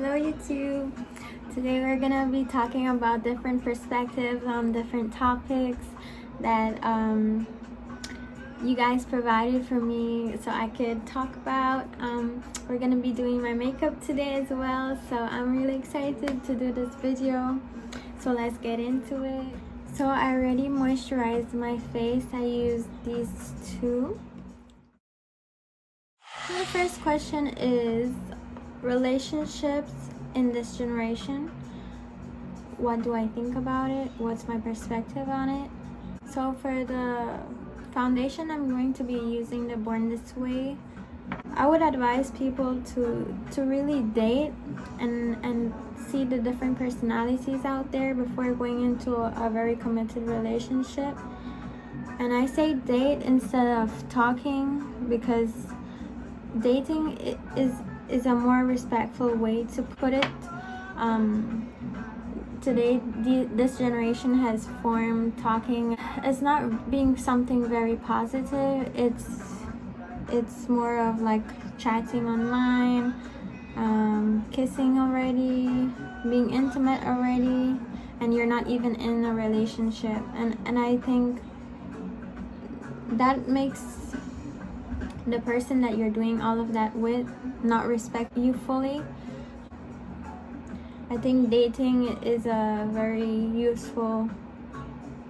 Hello YouTube! Today we're gonna be talking about different perspectives on different topics that you guys provided for me so I could talk about. We're gonna be doing my makeup today as well, so I'm really excited to do this video. So let's get into it. So I already moisturized my face. I used these two. The first question is relationships in this generation. What do I think about it? What's my perspective on it? So for the foundation, I'm going to be using the Born This Way. I would advise people to really date and see the different personalities out there before going into a very committed relationship. And I say date instead of talking because dating is a more respectful way to put it. Today, this generation has formed talking as not being something very positive. It's more of like chatting online, kissing already, being intimate already, and you're not even in a relationship. And I think that makes the person that you're doing all of that with not respect you fully. I think dating is a very useful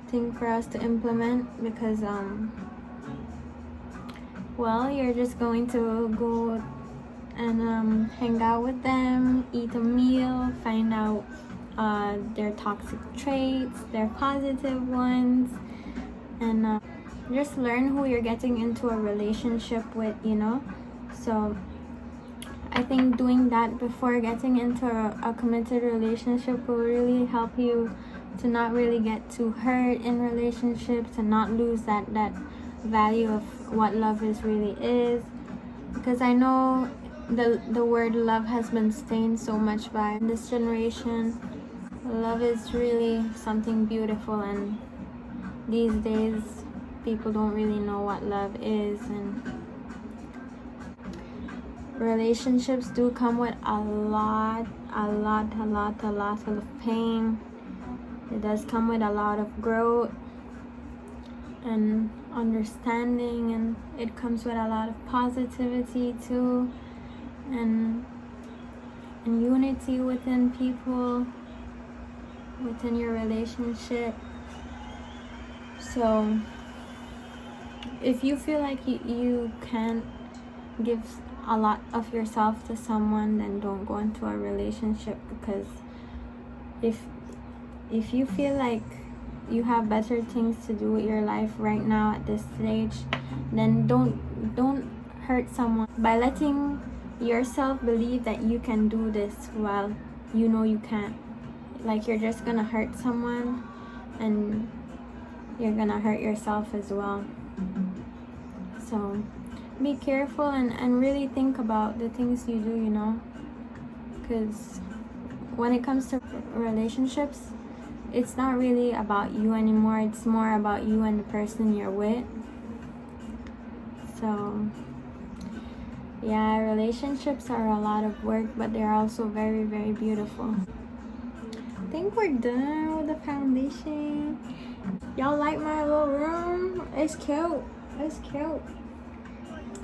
thing for us to implement because well, you're just going to go and hang out with them, eat a meal, find out their toxic traits, their positive ones, and just learn who you're getting into a relationship with, you know. So I think doing that before getting into a committed relationship will really help you to not really get too hurt in relationships and not lose that value of what love really is. Because I know the word love has been stained so much by this generation. Love is really something beautiful, and these days people don't really know what love is, and relationships do come with a lot of pain. It does come with a lot of growth and understanding, and it comes with a lot of positivity too, and unity within people, within your relationship. So if you feel like you can't give a lot of yourself to someone, then don't go into a relationship. Because if you feel like you have better things to do with your life right now at this stage, then don't hurt someone by letting yourself believe that you can do this while you know you can't. Like, you're just gonna hurt someone and you're gonna hurt yourself as well. So be careful and really think about the things you do, you know, because when it comes to relationships, it's not really about you anymore. It's more about you and the person you're with. So yeah, relationships are a lot of work, but they're also very, very beautiful. I think we're done with the foundation. Y'all like my little room? It's cute. It's cute.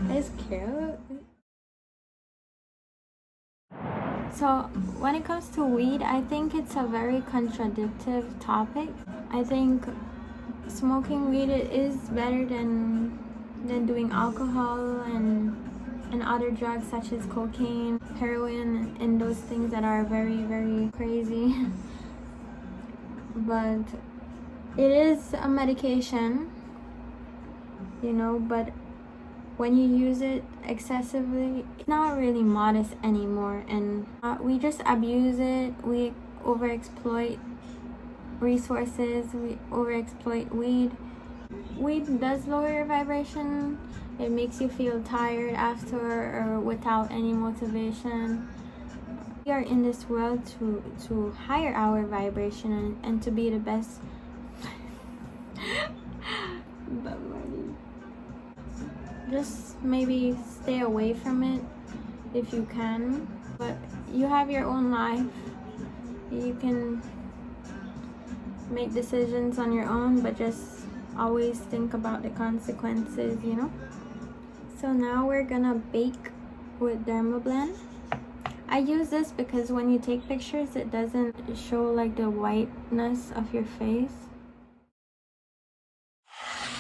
It's cute. So when it comes to weed, I think it's a very contradictory topic. I think smoking weed is better than doing alcohol and other drugs such as cocaine, heroin, and those things that are very, very crazy. But it is a medication, you know, but when you use it excessively, it's not really modest anymore, and we just abuse it. We overexploit resources. We overexploit weed. Weed does lower your vibration. It makes you feel tired after or without any motivation. We are in this world to higher our vibration and to be the best. Just maybe stay away from it if you can. But you have your own life. You can make decisions on your own, but just always think about the consequences, you know? So now we're gonna bake with Dermablend. I use this because when you take pictures, it doesn't show like the whiteness of your face.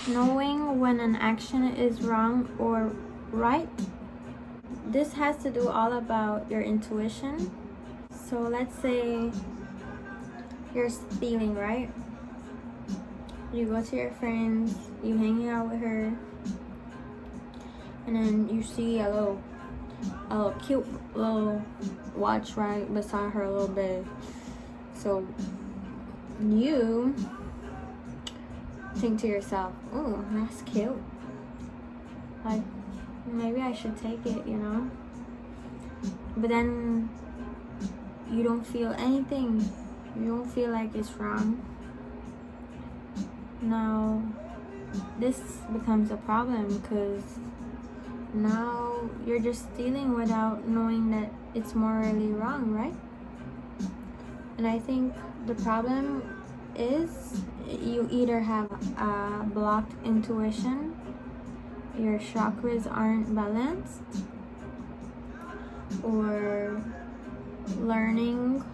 Knowing when an action is wrong or right, this has to do all about your intuition. So let's say you're stealing, right? You go to your friends, you hanging out with her, and then you see a little cute little watch right beside her a little bit. So you think to yourself, oh, that's cute. Like, maybe I should take it, you know? But then you don't feel anything. You don't feel like it's wrong. Now, this becomes a problem because now you're just stealing without knowing that it's morally wrong, right? And I think the problem is you either have a blocked intuition, your chakras aren't balanced, or learning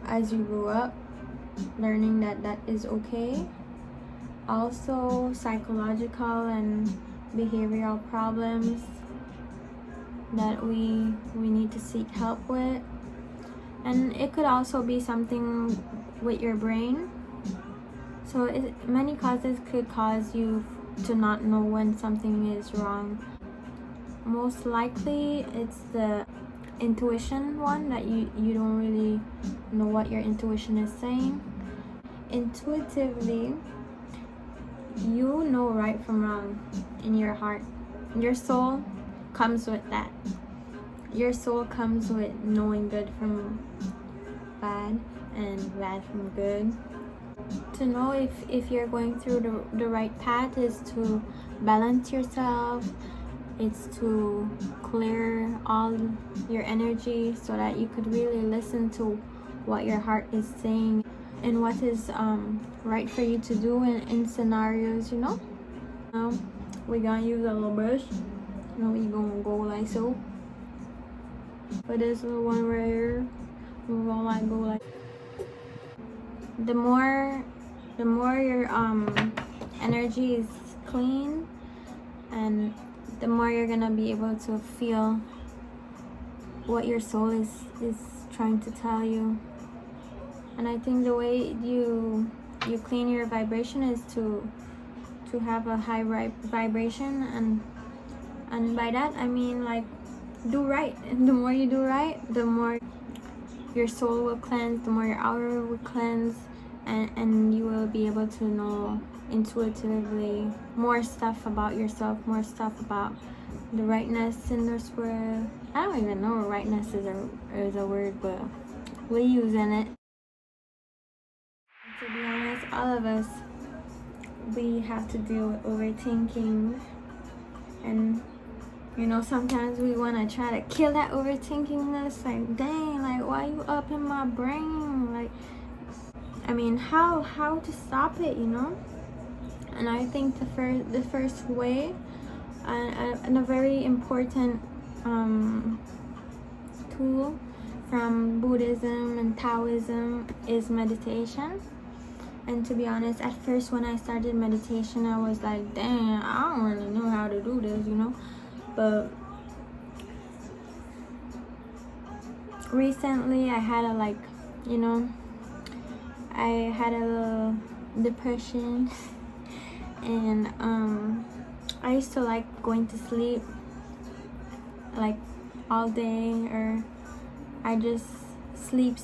as you grew up, learning that that is okay. Also psychological and behavioral problems that we need to seek help with. And it could also be something with your brain. So many causes could cause you to not know when something is wrong. Most likely it's the intuition one, that you don't really know what your intuition is saying. Intuitively, you know right from wrong in your heart. Your soul comes with that. Your soul comes with knowing good from bad and bad from good. To know if you're going through the right path is to balance yourself. It's to clear all your energy so that you could really listen to what your heart is saying and what is right for you to do in scenarios, you know. Now we're gonna use a little brush. You know, we're gonna go like so. But this little one right here, we're gonna like go like. The more your energy is clean, and the more you're gonna be able to feel what your soul is trying to tell you. And I think the way you clean your vibration is to have a high vibration, and by that I mean like do right. And the more you do right, the more your soul will cleanse, the more your aura will cleanse, and you will be able to know intuitively more stuff about yourself, more stuff about the rightness in this world. I don't even know what rightness is a word, but we're using it. To be honest, all of us, we have to deal with overthinking, and you know, sometimes we want to try to kill that overthinkingness. Like, dang, like, why you up in my brain? Like, I mean, how to stop it, you know? And I think the first way, and a very important tool from Buddhism and Taoism is meditation. And to be honest, at first when I started meditation, I was like, dang, I don't really know how to do this, you know? But recently I had I had a little depression, and I used to like going to sleep like all day, or I just sleep,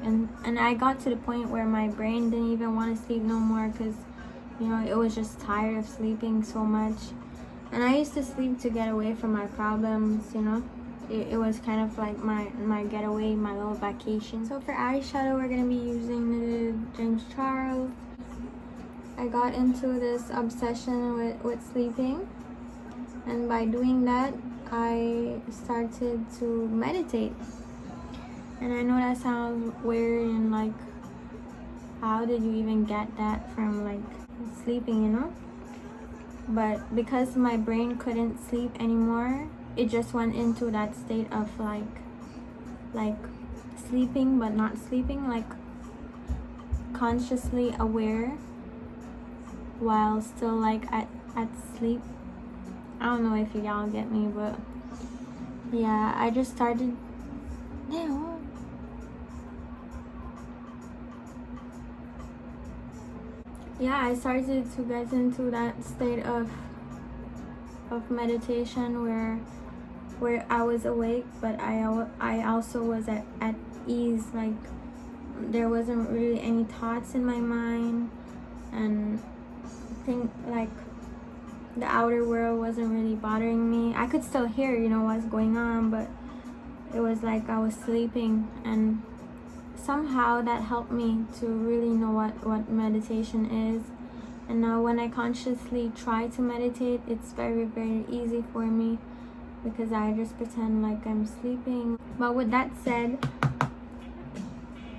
and I got to the point where my brain didn't even want to sleep no more, because you know, it was just tired of sleeping so much. And I used to sleep to get away from my problems, you know. It was kind of like my getaway, my little vacation. So for eyeshadow, we're gonna be using the James Charles. I got into this obsession with sleeping, and by doing that, I started to meditate. And I know that sounds weird and like, how did you even get that from like sleeping, you know? But because my brain couldn't sleep anymore, it just went into that state of like sleeping but not sleeping, like consciously aware while still like at sleep. I don't know if y'all get me, but yeah, I just started. Yeah, I started to get into that state of meditation where I was awake, but I also was at ease. Like there wasn't really any thoughts in my mind, and think like the outer world wasn't really bothering me. I could still hear, you know, what's going on, but it was like I was sleeping, and somehow that helped me to really know what meditation is. And now when I consciously try to meditate, it's very, very easy for me because I just pretend like I'm sleeping. But with that said,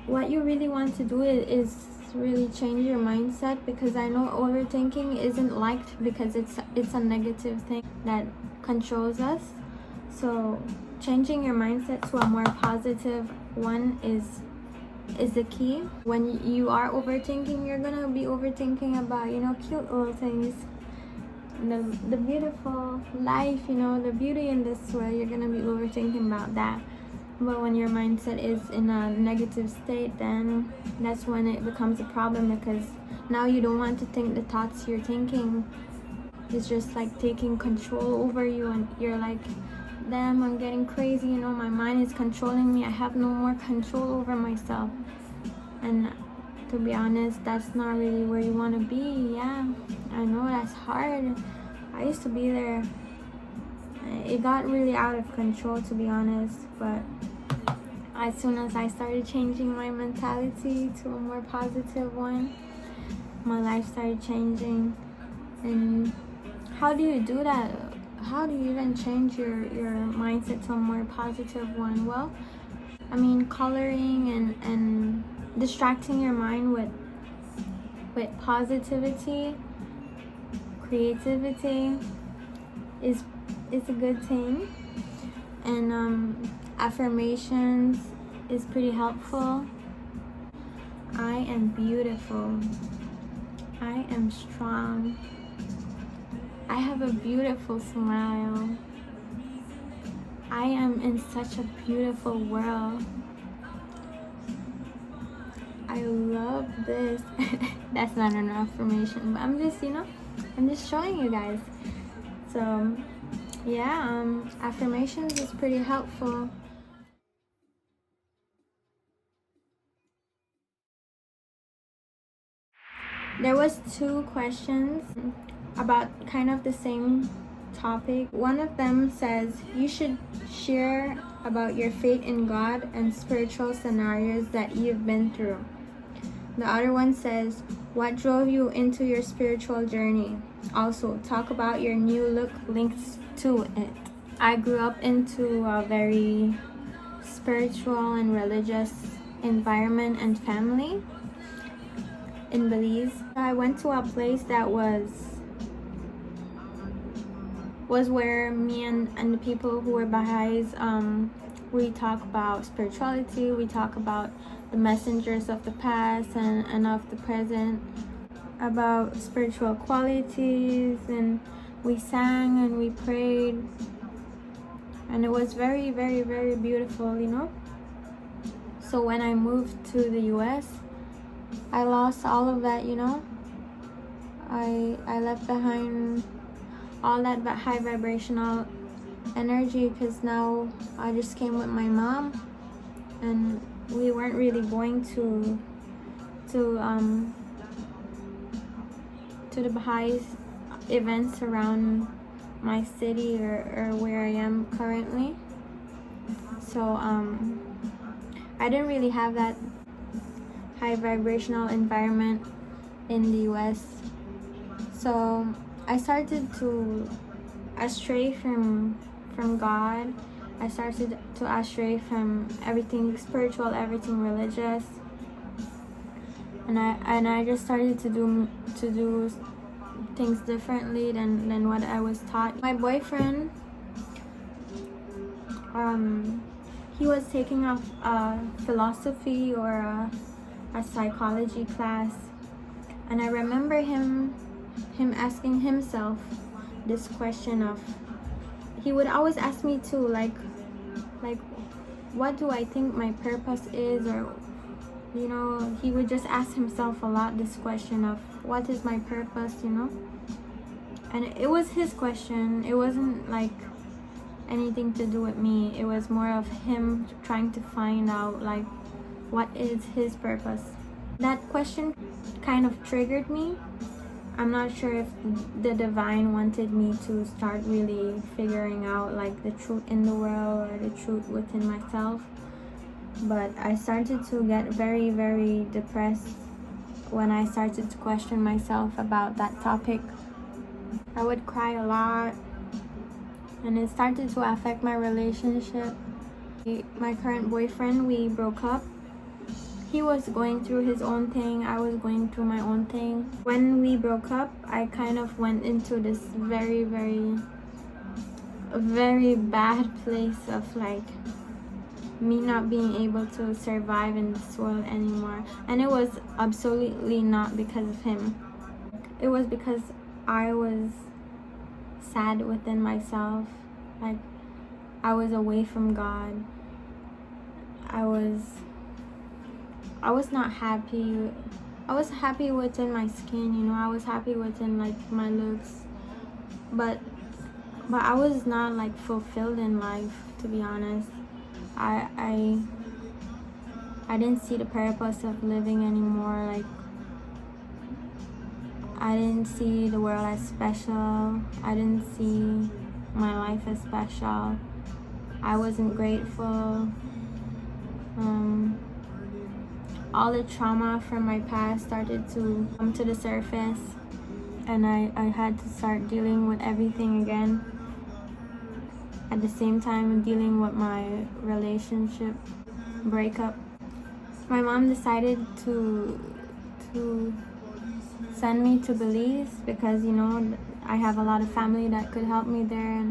what you really want to do is really change your mindset, because I know overthinking isn't liked because it's a negative thing that controls us. So changing your mindset to a more positive one is the key. When you are overthinking, you're gonna be overthinking about, you know, cute little things, the beautiful life, you know, the beauty in this world. You're gonna be overthinking about that. But when your mindset is in a negative state, then that's when it becomes a problem, because now you don't want to think the thoughts you're thinking. It's just like taking control over you, and you're like, damn, I'm getting crazy, you know, my mind is controlling me. I have no more control over myself. And to be honest, that's not really where you want to be. Yeah, I know that's hard. I used to be there. It got really out of control, to be honest, but as soon as I started changing my mentality to a more positive one, my life started changing. And how do you do that? How do you even change your mindset to a more positive one? Well, I mean, coloring and distracting your mind with positivity, creativity is a good thing. And affirmations is pretty helpful. I am beautiful. I am strong. I have a beautiful smile. I am in such a beautiful world. I love this. That's not an affirmation, but I'm just, you know, I'm just showing you guys. So yeah, affirmations is pretty helpful. There was 2 questions about kind of the same topic. One of them says you should share about your faith in God and spiritual scenarios that you've been through. The other one says, what drove you into your spiritual journey? Also, talk about your new look linked to it. I grew up into a very spiritual and religious environment and family in Belize. I went to a place that was where me and the people who were Baha'is, we talk about spirituality, we talk about the messengers of the past and of the present, about spiritual qualities, and we sang and we prayed, and it was very, very, very beautiful, you know. So when I moved to the US, I lost all of that, you know. I left behind all that high vibrational energy, because now I just came with my mom, and we weren't really going to the Baha'i events around my city or where I am currently. So I didn't really have that high vibrational environment in the US. So I started to astray from from God. I started to astray from everything spiritual, everything religious, and I just started to do things differently than what I was taught. My boyfriend, he was taking a philosophy or a psychology class, and I remember him asking himself this question of, he would always ask me too, like what do I think my purpose is, or you know, he would just ask himself a lot this question of what is my purpose, you know. And it was his question. It wasn't like anything to do with me. It was more of him trying to find out like what is his purpose. That question kind of triggered me. I'm not sure if the divine wanted me to start really figuring out like the truth in the world or the truth within myself. But I started to get very, very depressed when I started to question myself about that topic. I would cry a lot, and it started to affect my relationship. My current boyfriend, we broke up. He was going through his own thing, I was going through my own thing. When we broke up, I kind of went into this very, very, very bad place of like me not being able to survive in this world anymore. And it was absolutely not because of him. It was because I was sad within myself. Like I was away from God. I was not happy. I was happy within my skin, you know. I was happy within like my looks, but I was not like fulfilled in life, to be honest. I didn't see the purpose of living anymore. Like I didn't see the world as special. I didn't see my life as special. I wasn't grateful. All the trauma from my past started to come to the surface, and I had to start dealing with everything again. At the same time, dealing with my relationship breakup. My mom decided to send me to Belize because, you know, I have a lot of family that could help me there,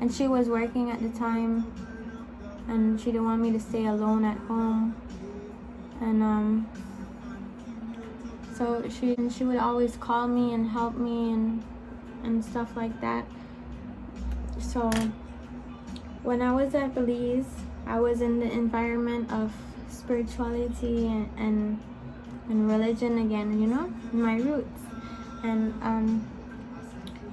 and she was working at the time, and she didn't want me to stay alone at home. And so she would always call me and help me and stuff like that. So when I was at Belize, I was in the environment of spirituality and religion again, you know, my roots. And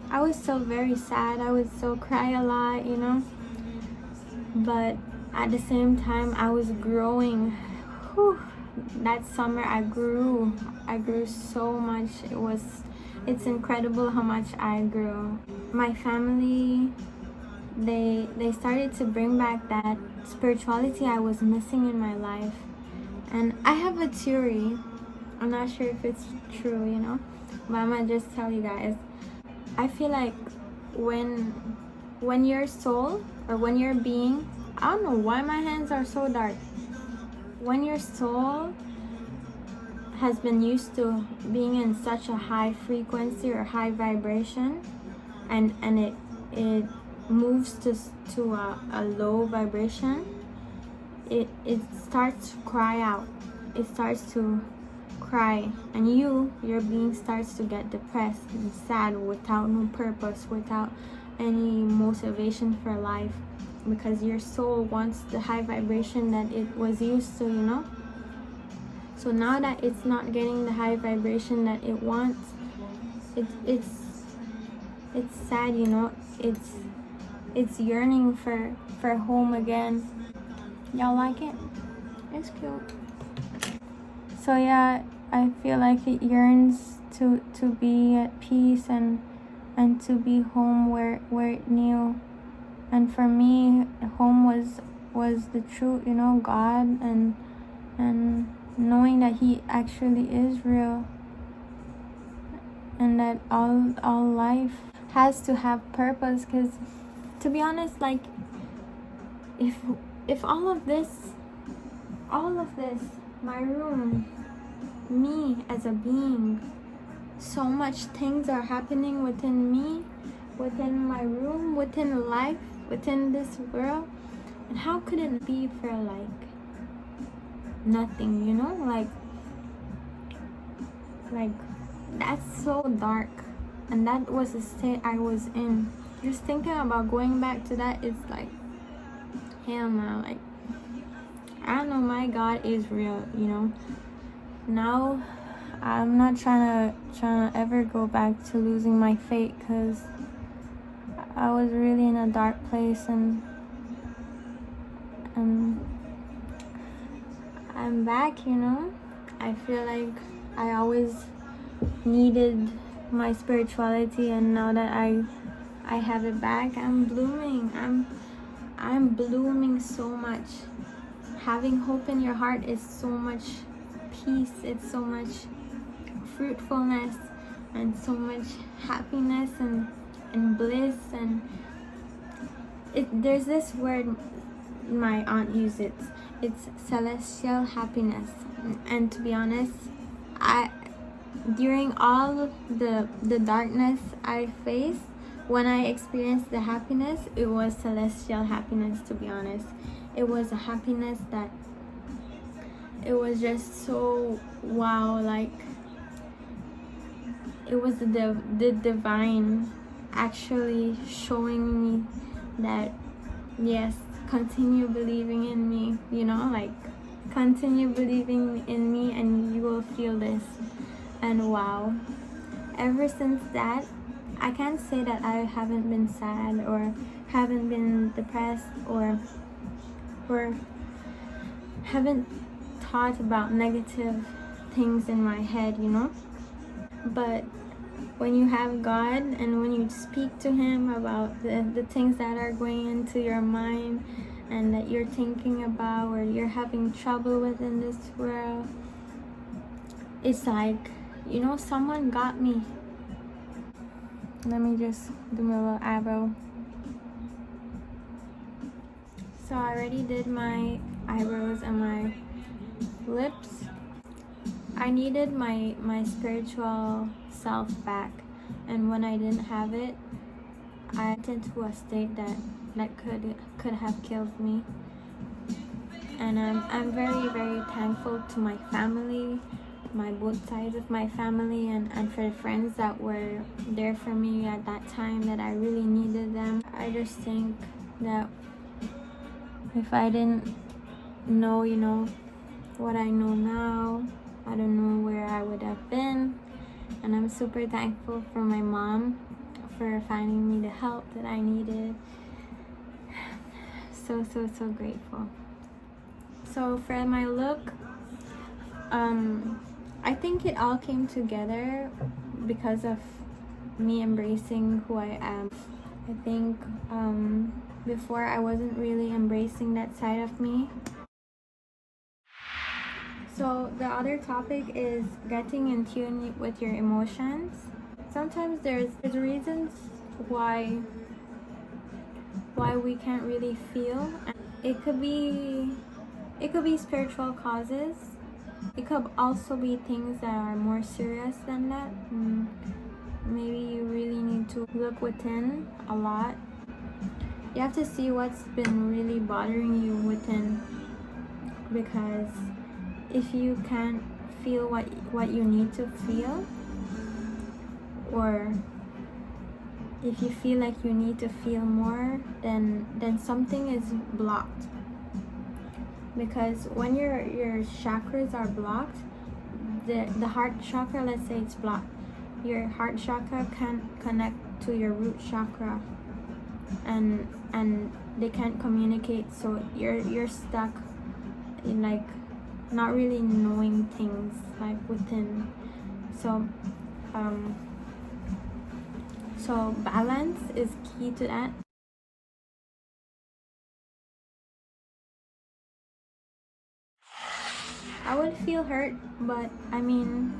I was so very sad. I would so cry a lot, you know, but at the same time I was growing. Whew. That summer I grew so much. It's incredible how much I grew. My family, they started to bring back that spirituality I was missing in my life. And I have a theory. I'm not sure if it's true, you know, but I'm gonna just tell you guys. I feel like when your soul, or when your being, I don't know why my hands are so dark. When your soul has been used to being in such a high frequency or high vibration, and it moves to a low vibration, it starts to cry out. It starts to cry, and your being starts to get depressed and sad without no purpose, without any motivation for life, because your soul wants the high vibration that it was used to, you know. So now that it's not getting the high vibration that it wants, it's sad, you know. It's yearning for home again. Y'all like it? It's cute. So yeah, I feel like it yearns to be at peace and to be home where it knew. And for me, home was the truth, you know, God, and knowing that He actually is real, and that all life has to have purpose. Because to be honest, like if all of this, my room, me as a being, so much things are happening within me, within my room, within life, within this world, and how could it be for like nothing, you know? Like that's so dark, and that was the state I was in. Just thinking about going back to that is like, hell no. Like, I don't know, my God is real, you know. Now I'm not trying to ever go back to losing my faith, because I was really in a dark place, and I'm back, you know. I feel like I always needed my spirituality, and now that I have it back, I'm blooming. I'm blooming so much. Having hope in your heart is so much peace, it's so much fruitfulness, and so much happiness and bliss. And there's this word my aunt uses. It's celestial happiness. And to be honest, during all the darkness I faced, when I experienced the happiness, it was celestial happiness, to be honest. It was a happiness that, it was just so wow. Like, it was the divine actually showing me that, yes, continue believing in me, you know, like, continue believing in me and you will feel this. And wow, ever since that, I can't say that I haven't been sad or haven't been depressed or haven't thought about negative things in my head, you know. But when you have God and when you speak to Him about the things that are going into your mind and that you're thinking about or you're having trouble with in this world, it's like, you know, someone got me. Let me just do my little eyebrow. So I already did my eyebrows and my lips. I needed my spiritual self back, and when I didn't have it, I went into a state that could have killed me. And I'm very, very thankful to my family, my both sides of my family, and for the friends that were there for me at that time that I really needed them. I just think that if I didn't know, you know, what I know now, I don't know where I would have been. And I'm super thankful for my mom for finding me the help that I needed. So grateful. So for my look, I think it all came together because of me embracing who I am. I think before I wasn't really embracing that side of me. So the other topic is getting in tune with your emotions. Sometimes there's reasons why we can't really feel. It could be spiritual causes. It could also be things that are more serious than that. Maybe you really need to look within a lot. You have to see what's been really bothering you within, because if you can't feel what you need to feel, or if you feel like you need to feel more, then something is blocked. Because when your chakras are blocked, the heart chakra, let's say it's blocked, your heart chakra can't connect to your root chakra, and they can't communicate, so you're stuck in like not really knowing things like within. So balance is key to that. I would feel hurt, but I mean,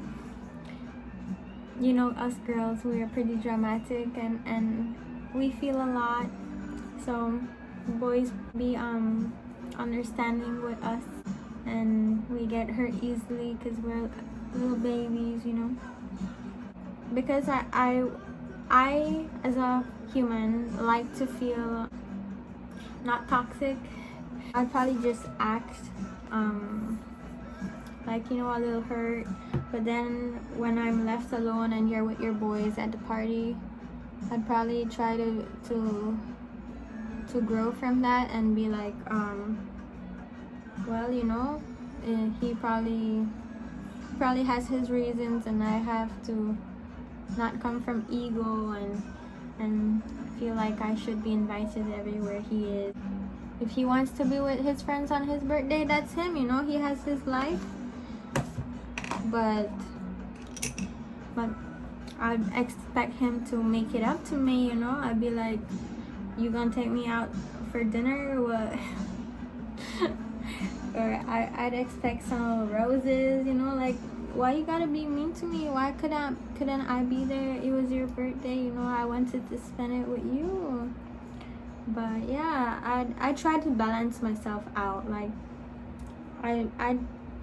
you know, us girls, we are pretty dramatic, and we feel a lot. So boys be understanding with us, and we get hurt easily because we're little babies, you know. Because I as a human like to feel not toxic. I'd probably just act like, you know, a little hurt, but then when I'm left alone and you're with your boys at the party, I'd probably try to grow from that and be like, well, you know, he probably has his reasons, and I have to not come from ego and feel like I should be invited everywhere he is. If he wants to be with his friends on his birthday, that's him, you know, he has his life. But I'd expect him to make it up to me, you know. I'd be like, you gonna take me out for dinner or what? Or I'd expect some roses, you know, like, why you gotta be mean to me? Why couldn't I be there? It was your birthday, you know, I wanted to spend it with you. But yeah, I try to balance myself out. Like,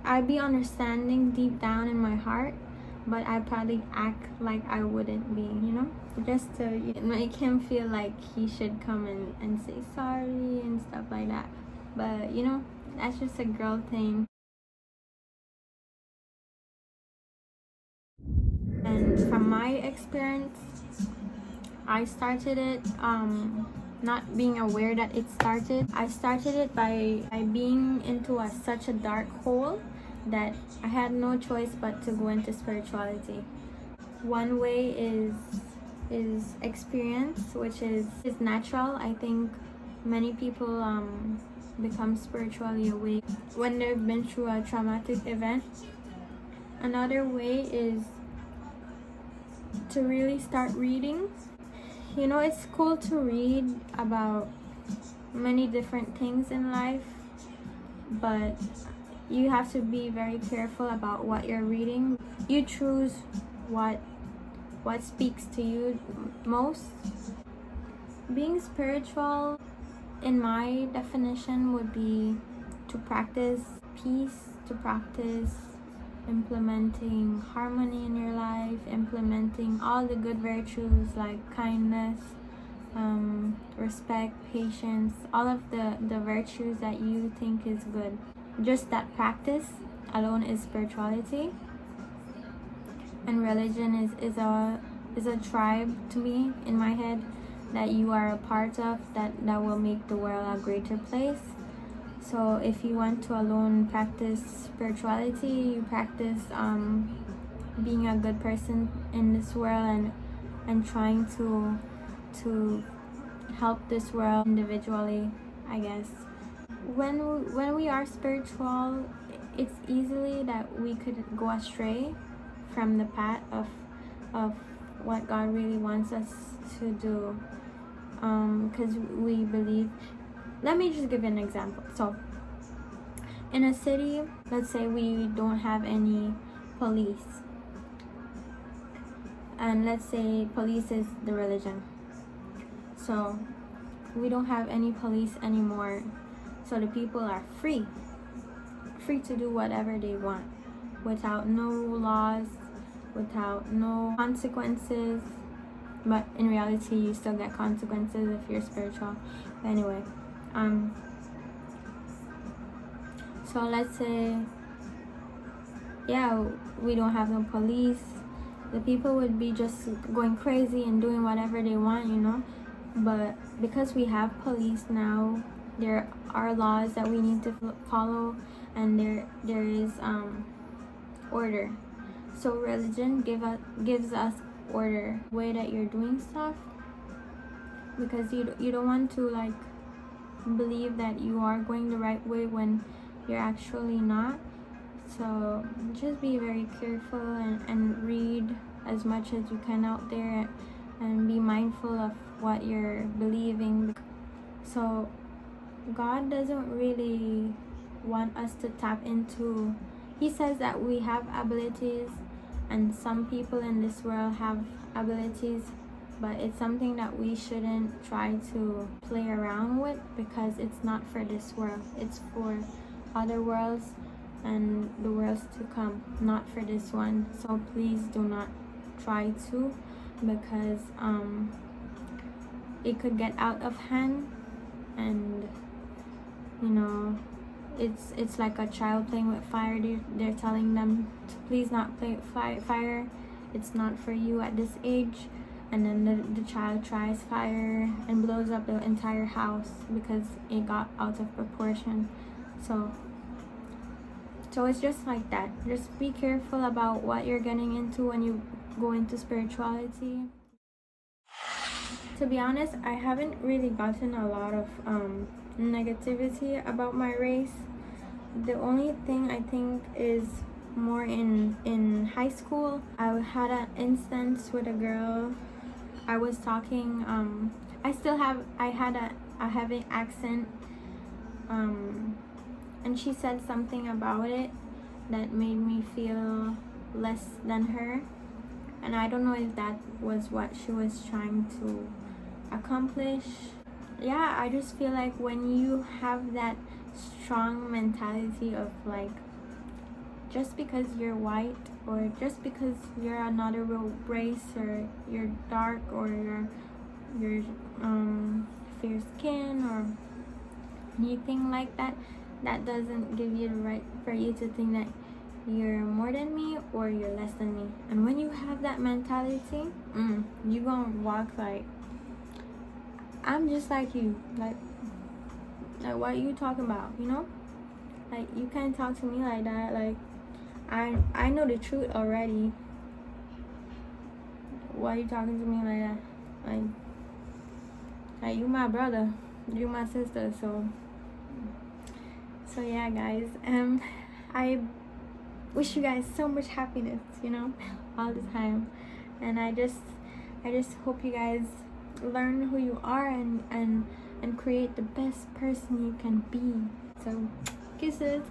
I'd be understanding deep down in my heart, but I'd probably act like I wouldn't be, you know, just to make him feel like he should come and say sorry and stuff like that. But you know, that's just a girl thing. And from my experience, I started it not being aware that it started. I started it by being into such a dark hole that I had no choice but to go into spirituality. One way is experience, which is natural. I think many people become spiritually awake when they've been through a traumatic event. Another way is to really start reading. You know, it's cool to read about many different things in life, but you have to be very careful about what you're reading. You choose what speaks to you most. Being spiritual, in my definition, would be to practice peace, to practice implementing harmony in your life, implementing all the good virtues like kindness, respect, patience, all of the virtues that you think is good. Just that practice alone is spirituality. And religion is a tribe to me, in my head, that you are a part of, that will make the world a greater place. So if you want to alone practice spirituality, you practice being a good person in this world and trying to help this world individually, I guess. When we are spiritual, it's easily that we could go astray from the path of what God really wants us to do, because we believe. Let me just give you an example. So in a city, let's say we don't have any police, and let's say police is the religion, so we don't have any police anymore, so the people are free to do whatever they want without no laws, without no consequences. But in reality, you still get consequences if you're spiritual. Anyway, so let's say, yeah, we don't have no police. The people would be just going crazy and doing whatever they want, you know. But because we have police now, there are laws that we need to follow, and there is order. So religion gives us order, way that you're doing stuff, because you don't want to like believe that you are going the right way when you're actually not. So just be very careful and read as much as you can out there, and be mindful of what you're believing. So God doesn't really want us to tap into. He says that we have abilities, and some people in this world have abilities, but it's something that we shouldn't try to play around with, because it's not for this world. It's for other worlds and the worlds to come, not for this one. So please do not try to, because it could get out of hand, and you know, it's like a child playing with fire. They're telling them to please not play with fire. It's not for you at this age. And then the child tries fire and blows up the entire house because it got out of proportion. So it's just like that. Just be careful about what you're getting into when you go into spirituality. To be honest, I haven't really gotten a lot of negativity about my race. The only thing I think is more in high school. I had an instance with a girl. I was talking, I had a heavy accent, and she said something about it that made me feel less than her, and I don't know if that was what she was trying to accomplish. Yeah, I just feel like when you have that strong mentality of like, just because you're white, or just because you're another race, or you're dark, or you're fair skin, or anything like that, that doesn't give you the right for you to think that you're more than me or you're less than me. And when you have that mentality, you gonna walk like, I'm just like you. Like what are you talking about, you know? Like, you can't talk to me like that. Like, I know the truth already. Why are you talking to me like that? Like you my brother, you my sister. So yeah, guys. I wish you guys so much happiness, you know, all the time. And I just hope you guys learn who you are and create the best person you can be. So, kisses.